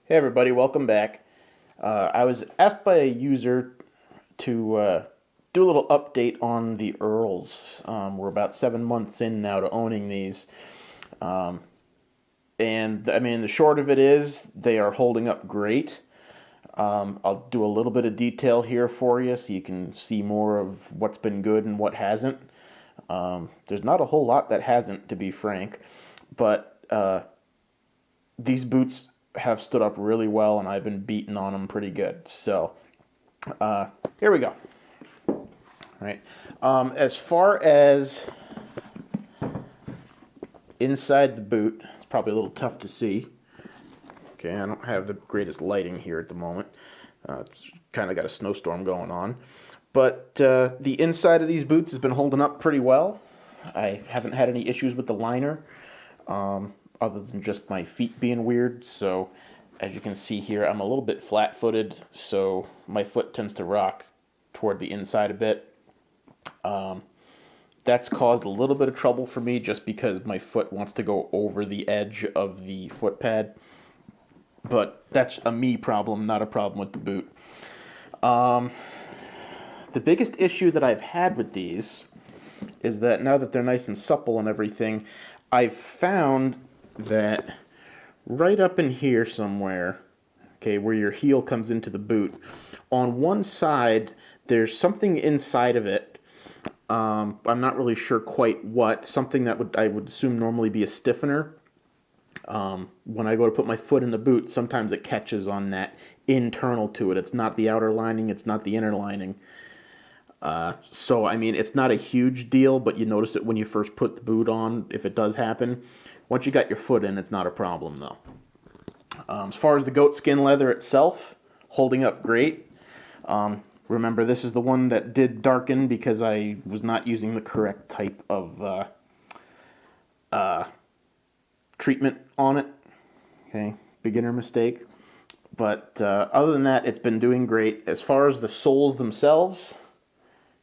Hey everybody, welcome back. I was asked by a user to do a little update on the Earls. We're about 7 months in now to owning these. Um, and I mean, the short of it is they are holding up great. I'll do a little bit of detail here for you so you can see more of what's been good and what hasn't. There's not a whole lot that hasn't, to be frank, but these boots have stood up really well, and I've been beating on them pretty good. So here we go. All right. As far as inside the boot, it's probably a little tough to see. Okay, I don't have the greatest lighting here at the moment. It's kind of got a snowstorm going on. But the inside of these boots has been holding up pretty well. I haven't had any issues with the liner, other than just my feet being weird. So as you can see here, I'm a little bit flat-footed, so my foot tends to rock toward the inside a bit. That's caused a little bit of trouble for me just because my foot wants to go over the edge of the foot pad. But that's a me problem, not a problem with the boot. The biggest issue that I've had with these is that now that they're nice and supple and everything, I've found that right up in here somewhere, okay, where your heel comes into the boot, on one side, there's something inside of it. I'm not really sure quite what. Something that I would assume normally be a stiffener. When I go to put my foot in the boot, sometimes it catches on that internal to it. It's not the outer lining, it's not the inner lining. So, I mean, it's not a huge deal, but you notice it when you first put the boot on, if it does happen. Once you got your foot in, it's not a problem, though. As far as the goatskin leather itself, holding up great. Remember, this is the one that did darken because I was not using the correct type of treatment on it. Okay, beginner mistake. But other than that, it's been doing great. As far as the soles themselves,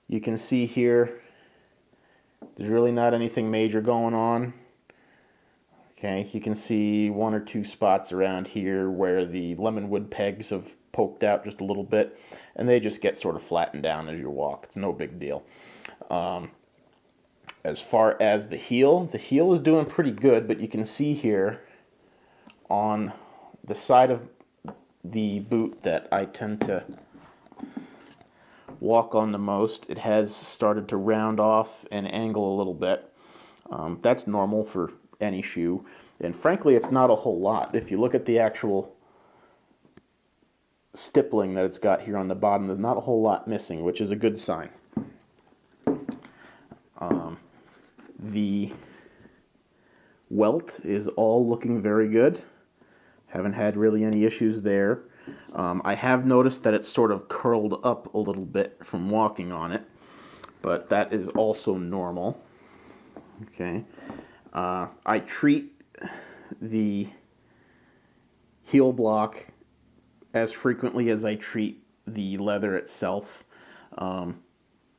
you can see here, there's really not anything major going on. Okay, you can see one or two spots around here where the lemon wood pegs have poked out just a little bit, and they just get sort of flattened down as you walk. It's no big deal. As far as the heel is doing pretty good, but you can see here on the side of the boot that I tend to walk on the most, it has started to round off and angle a little bit. That's normal for any shoe, and frankly, it's not a whole lot. If you look at the actual stippling that it's got here on the bottom, there's not a whole lot missing, which is a good sign. The welt is all looking very good. Haven't had really any issues there. I have noticed that it's sort of curled up a little bit from walking on it, but that is also normal. Okay. I treat the heel block as frequently as I treat the leather itself.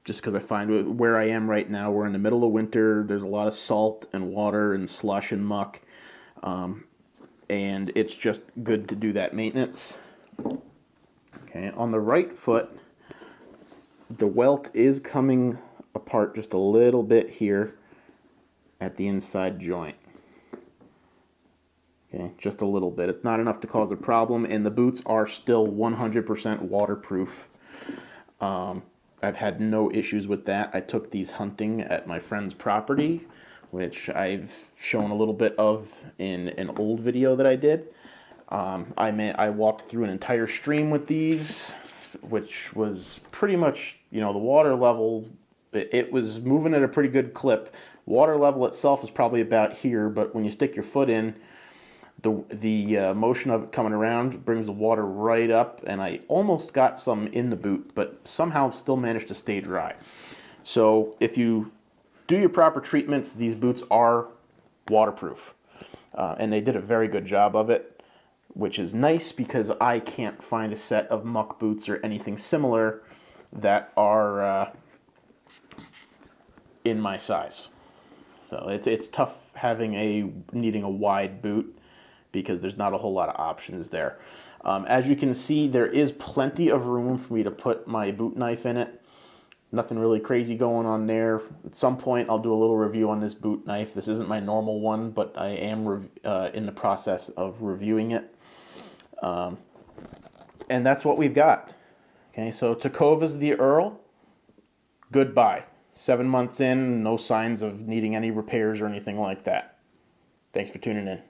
Just because I find where I am right now, we're in the middle of winter, there's a lot of salt and water and slush and muck, and it's just good to do that maintenance. Okay, on the right foot, the welt is coming apart just a little bit here at the inside joint. Okay, just a little bit. It's not enough to cause a problem, and the boots are still 100% waterproof. I've had no issues with that. I took these hunting at my friend's property, which I've shown a little bit of in an old video that I did. I walked through an entire stream with these, which was pretty much, the water level, it was moving at a pretty good clip. Water level itself is probably about here, but when you stick your foot in, the motion of it coming around brings the water right up, and I almost got some in the boot, but somehow still managed to stay dry. So if you do your proper treatments, these boots are waterproof, and they did a very good job of it, which is nice because I can't find a set of muck boots or anything similar that are in my size. So it's tough needing a wide boot because there's not a whole lot of options there. As you can see, there is plenty of room for me to put my boot knife in it. Nothing really crazy going on there. At some point, I'll do a little review on this boot knife. This isn't my normal one, but I am in the process of reviewing it. And that's what we've got. Okay, so Tecovas the Earl, goodbye. 7 months in, no signs of needing any repairs or anything like that. Thanks for tuning in.